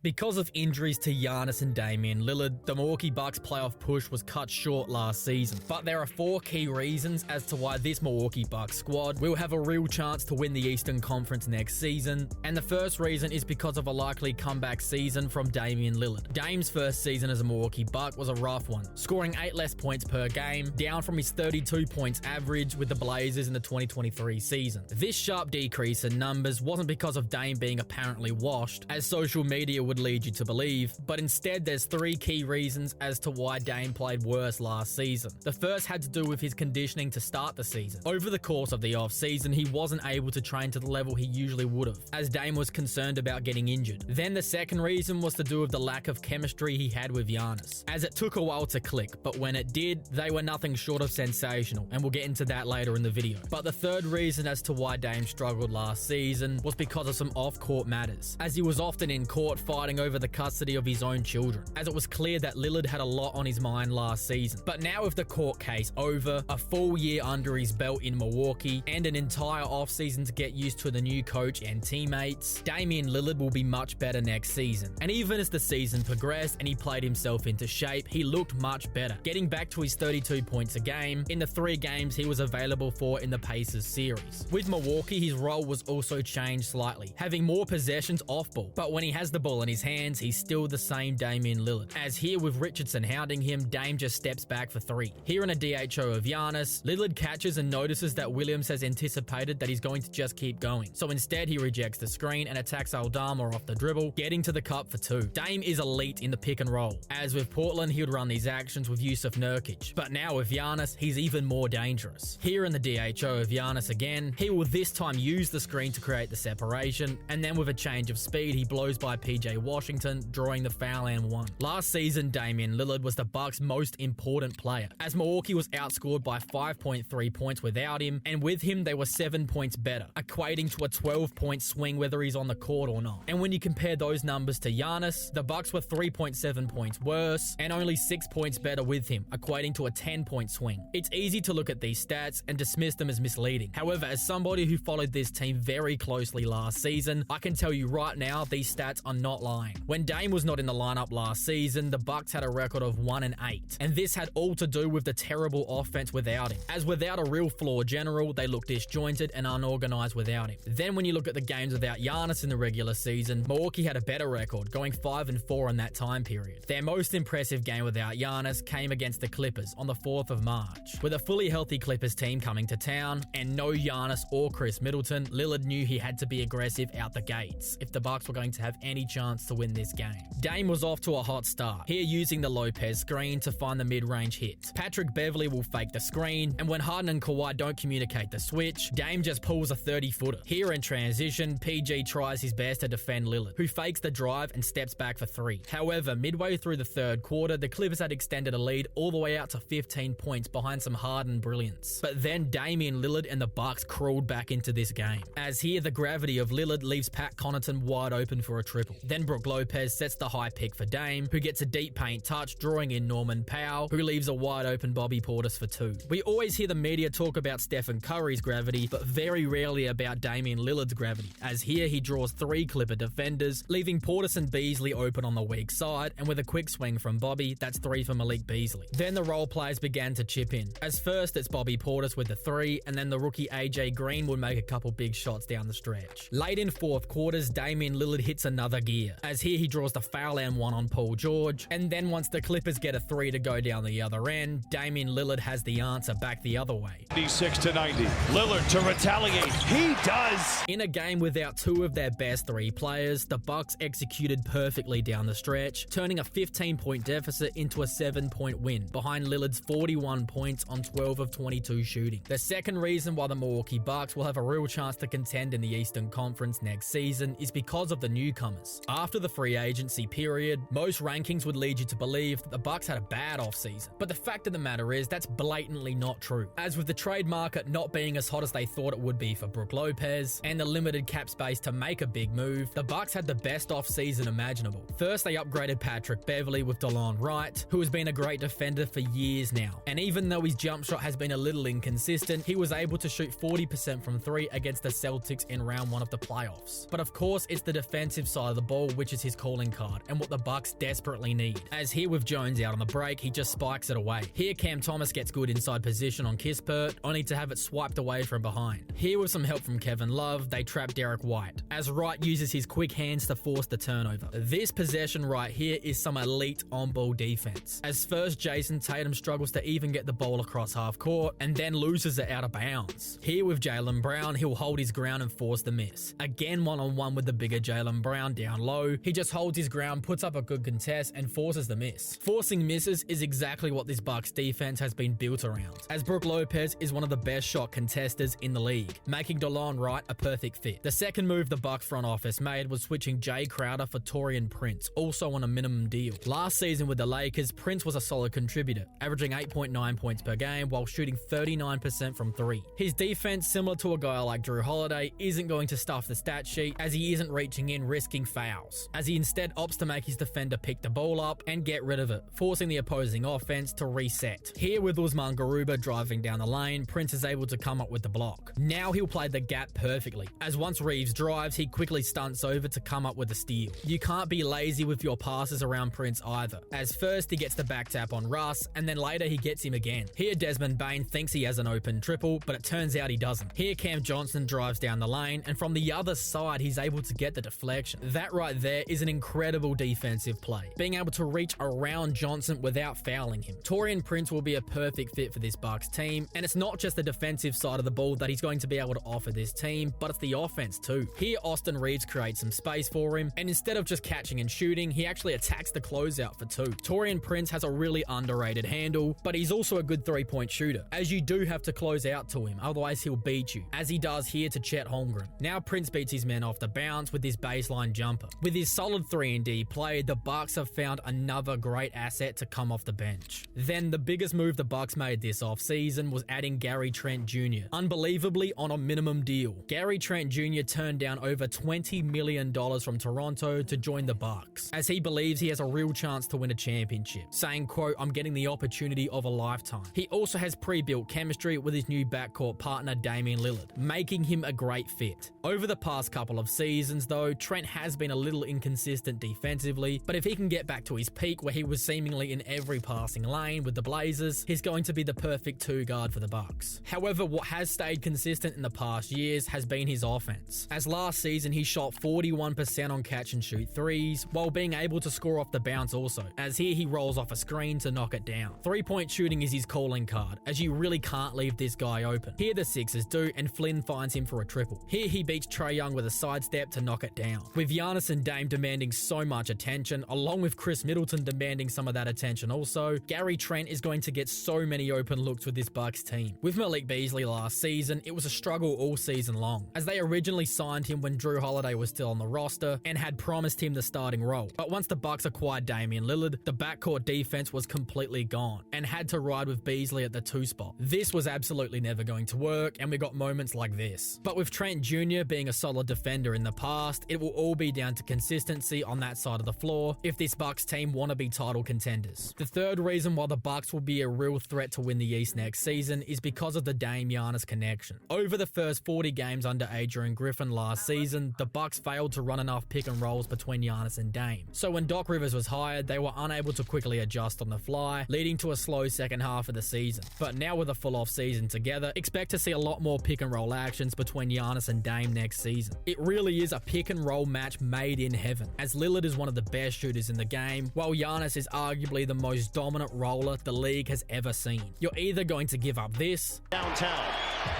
Because of injuries to Giannis and Damian Lillard, the Milwaukee Bucks playoff push was cut short last season. But there are 4 key reasons as to why this Milwaukee Bucks squad will have a real chance to win the Eastern Conference next season. And the first reason is because of a likely comeback season from Damian Lillard. Dame's first season as a Milwaukee Buck was a rough one, scoring 8 less points per game, down from his 32 points average with the Blazers in the 2023 season. This sharp decrease in numbers wasn't because of Dame being apparently washed, as social media would lead you to believe, but instead there's 3 key reasons as to why Dame played worse last season. The first had to do with his conditioning to start the season. Over the course of the off-season, he wasn't able to train to the level he usually would have, as Dame was concerned about getting injured. Then the second reason was to do with the lack of chemistry he had with Giannis, as it took a while to click, but when it did, they were nothing short of sensational, and we'll get into that later in the video. But the third reason as to why Dame struggled last season was because of some off-court matters, as he was often in court fighting over the custody of his own children, as it was clear that Lillard had a lot on his mind last season. But now with the court case over, a full year under his belt in Milwaukee, and an entire offseason to get used to the new coach and teammates, Damian Lillard will be much better next season. And even as the season progressed and he played himself into shape, he looked much better, getting back to his 32 points a game in the 3 games he was available for in the Pacers series. With Milwaukee, his role was also changed slightly, having more possessions off ball, but when he has the ball in his hands, he's still the same Damian Lillard. As here with Richardson hounding him, Dame just steps back for 3. Here in a DHO of Giannis, Lillard catches and notices that Williams has anticipated that he's going to just keep going. So instead, he rejects the screen and attacks Aldama off the dribble, getting to the cup for 2. Dame is elite in the pick and roll. As with Portland, he would run these actions with Yusuf Nurkic. But now with Giannis, he's even more dangerous. Here in the DHO of Giannis again, he will this time use the screen to create the separation, and then with a change of speed, he blows by PJ Washington, drawing the foul and 1. Last season, Damian Lillard was the Bucks' most important player, as Milwaukee was outscored by 5.3 points without him, and with him they were 7 points better, equating to a 12-point swing whether he's on the court or not. And when you compare those numbers to Giannis, the Bucks were 3.7 points worse, and only 6 points better with him, equating to a 10-point swing. It's easy to look at these stats and dismiss them as misleading. However, as somebody who followed this team very closely last season, I can tell you right now, these stats are not lying. When Dame was not in the lineup last season, the Bucks had a record of 1-8, and this had all to do with the terrible offense without him, as without a real floor general, they looked disjointed and unorganized without him. Then when you look at the games without Giannis in the regular season, Milwaukee had a better record, going 5-4 in that time period. Their most impressive game without Giannis came against the Clippers on the 4th of March. With a fully healthy Clippers team coming to town, and no Giannis or Chris Middleton, Lillard knew he had to be aggressive out the gates if the Bucks were going to have any chance to win this game. Dame was off to a hot start, here using the Lopez screen to find the mid-range hit. Patrick Beverley will fake the screen, and when Harden and Kawhi don't communicate the switch, Dame just pulls a 30-footer. Here in transition, PG tries his best to defend Lillard, who fakes the drive and steps back for 3. However, midway through the third quarter, the Clippers had extended a lead all the way out to 15 points behind some Harden brilliance. But then Damian Lillard and the Bucks crawled back into this game, as here the gravity of Lillard leaves Pat Connaughton wide open for a triple. Then Brook Lopez sets the high pick for Dame, who gets a deep paint touch, drawing in Norman Powell, who leaves a wide open Bobby Portis for 2. We always hear the media talk about Stephen Curry's gravity, but very rarely about Damian Lillard's gravity, as here he draws 3 Clipper defenders, leaving Portis and Beasley open on the weak side, and with a quick swing from Bobby, that's 3 for Malik Beasley. Then the role players began to chip in, as first it's Bobby Portis with the 3, and then the rookie AJ Green would make a couple big shots down the stretch. Late in fourth quarters, Damian Lillard hits another gear, as here he draws the foul and 1 on Paul George, and then once the Clippers get a 3 to go down the other end, Damian Lillard has the answer back the other way. 86-90. Lillard to retaliate. He does! In a game without 2 of their best 3 players, the Bucks executed perfectly down the stretch, turning a 15-point deficit into a 7-point win, behind Lillard's 41 points on 12 of 22 shooting. The second reason why the Milwaukee Bucks will have a real chance to contend in the Eastern Conference next season is because of the newcomers. After the free agency period, most rankings would lead you to believe that the Bucks had a bad offseason, but the fact of the matter is that's blatantly not true. As with the trade market not being as hot as they thought it would be for Brook Lopez, and the limited cap space to make a big move, the Bucks had the best offseason imaginable. First, they upgraded Patrick Beverley with DeLon Wright, who has been a great defender for years now, and even though his jump shot has been a little inconsistent, he was able to shoot 40% from 3 against the Celtics in round 1 of the playoffs. But of course, it's the defensive side of the ball which is his calling card and what the Bucks desperately need. As here with Jones out on the break, he just spikes it away. Here Cam Thomas gets good inside position on Kispert, only to have it swiped away from behind. Here with some help from Kevin Love, they trap Derek White, as Wright uses his quick hands to force the turnover. This possession right here is some elite on-ball defense, as first Jason Tatum struggles to even get the ball across half court and then loses it out of bounds. Here with Jaylen Brown, he'll hold his ground and force the miss. Again one-on-one with the bigger Jaylen Brown down low. He just holds his ground, puts up a good contest, and forces the miss. Forcing misses is exactly what this Bucks defense has been built around, as Brook Lopez is one of the best shot contesters in the league, making DeLon Wright a perfect fit. The second move the Bucks front office made was switching Jay Crowder for Taurean Prince, also on a minimum deal. Last season with the Lakers, Prince was a solid contributor, averaging 8.9 points per game while shooting 39% from three. His defense, similar to a guy like Drew Holiday, isn't going to stuff the stat sheet, as he isn't reaching in risking fouls, as he instead opts to make his defender pick the ball up and get rid of it, forcing the opposing offense to reset. Here with Usman Garuba driving down the lane, Prince is able to come up with the block. Now he'll play the gap perfectly, as once Reeves drives, he quickly stunts over to come up with a steal. You can't be lazy with your passes around Prince either, as first he gets the back tap on Russ, and then later he gets him again. Here Desmond Bane thinks he has an open triple, but it turns out he doesn't. Here Cam Johnson drives down the lane, and from the other side he's able to get the deflection. That right there is an incredible defensive play, being able to reach around Johnson without fouling him. Taurean Prince will be a perfect fit for this Bucks team, and it's not just the defensive side of the ball that he's going to be able to offer this team, but it's the offense too. Here Austin Reeves creates some space for him, and instead of just catching and shooting, he actually attacks the closeout for two. Taurean Prince has a really underrated handle, but he's also a good three-point shooter, as you do have to close out to him, otherwise he'll beat you, as he does here to Chet Holmgren. Now Prince beats his men off the bounce with his baseline jumper. With his solid 3-and-D play, the Bucks have found another great asset to come off the bench. Then the biggest move the Bucks made this offseason was adding Gary Trent Jr., unbelievably on a minimum deal. Gary Trent Jr. turned down over $20 million from Toronto to join the Bucks, as he believes he has a real chance to win a championship, saying, quote, "I'm getting the opportunity of a lifetime." He also has pre-built chemistry with his new backcourt partner Damian Lillard, making him a great fit. Over the past couple of seasons though, Trent has been a little inconsistent defensively, but if he can get back to his peak where he was seemingly in every passing lane with the Blazers, he's going to be the perfect two guard for the Bucks. However, what has stayed consistent in the past years has been his offense, as last season he shot 41% on catch and shoot threes, while being able to score off the bounce also, as here he rolls off a screen to knock it down. Three-point shooting is his calling card, as you really can't leave this guy open. Here the Sixers do, and Flynn finds him for a triple. Here he beats Trae Young with a sidestep to knock it down. With Giannis and Dame demanding so much attention, along with Chris Middleton demanding some of that attention also, Gary Trent is going to get so many open looks with this Bucks team. With Malik Beasley last season, it was a struggle all season long, as they originally signed him when Drew Holiday was still on the roster and had promised him the starting role. But once the Bucks acquired Damian Lillard, the backcourt defense was completely gone and had to ride with Beasley at the 2 spot. This was absolutely never going to work, and we got moments like this. But with Trent Jr. being a solid defender in the past, it will all be down to consistency on that side of the floor if this Bucks team want to be title contenders. The third reason why the Bucks will be a real threat to win the East next season is because of the Dame Giannis connection. Over the first 40 games under Adrian Griffin last season, the Bucks failed to run enough pick and rolls between Giannis and Dame. So when Doc Rivers was hired, they were unable to quickly adjust on the fly, leading to a slow second half of the season. But now with a full off season together, expect to see a lot more pick and roll actions between Giannis and Dame next season. It really is a pick and roll match made in heaven, as Lillard is one of the best shooters in the game, while Giannis is arguably the most dominant roller the league has ever seen. You're either going to give up this, Downtown.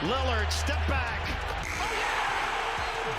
Lillard, step back.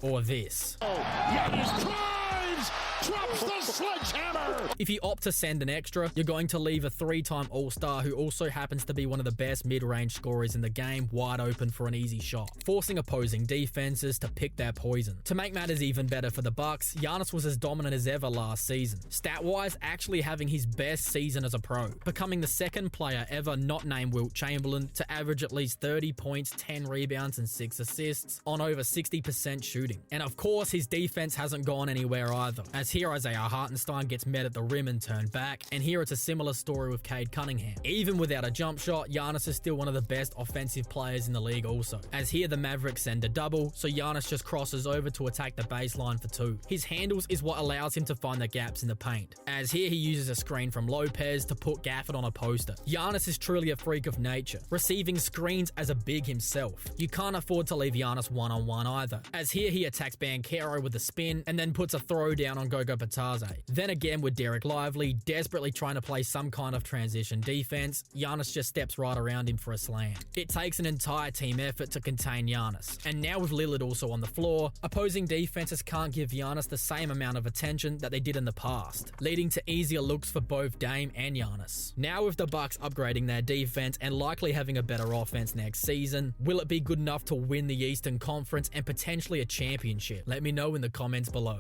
or this. Giannis drives, drops the sledgehammer. If you opt to send an extra, you're going to leave a 3-time All-Star who also happens to be one of the best mid-range scorers in the game wide open for an easy shot, forcing opposing defenses to pick their poison. To make matters even better for the Bucks, Giannis was as dominant as ever last season, stat-wise actually having his best season as a pro, becoming the second player ever not named Wilt Chamberlain to average at least 30 points, 10 rebounds, and 6 assists on over 60% shooting. And of course, his defense hasn't gone anywhere either, as here Isaiah Hartenstein gets met at the rim and turned back, and here it's a similar story with Cade Cunningham. Even without a jump shot, Giannis is still one of the best offensive players in the league also, as here the Mavericks send a double, so Giannis just crosses over to attack the baseline for 2. His handles is what allows him to find the gaps in the paint, as here he uses a screen from Lopez to put Gafford on a poster. Giannis is truly a freak of nature, receiving screens as a big himself. You can't afford to leave Giannis one-on-one either, as here he attacks Banchero with a spin and then puts a throw down on Gogo Batadze. Then again with Derek Lively desperately trying to play some kind of transition defense, Giannis just steps right around him for a slam. It takes an entire team effort to contain Giannis, and now with Lillard also on the floor, opposing defenses can't give Giannis the same amount of attention that they did in the past, leading to easier looks for both Dame and Giannis. Now with the Bucks upgrading their defense and likely having a better offense next season, will it be good enough to win the Eastern Conference and potentially a championship? Let me know in the comments below.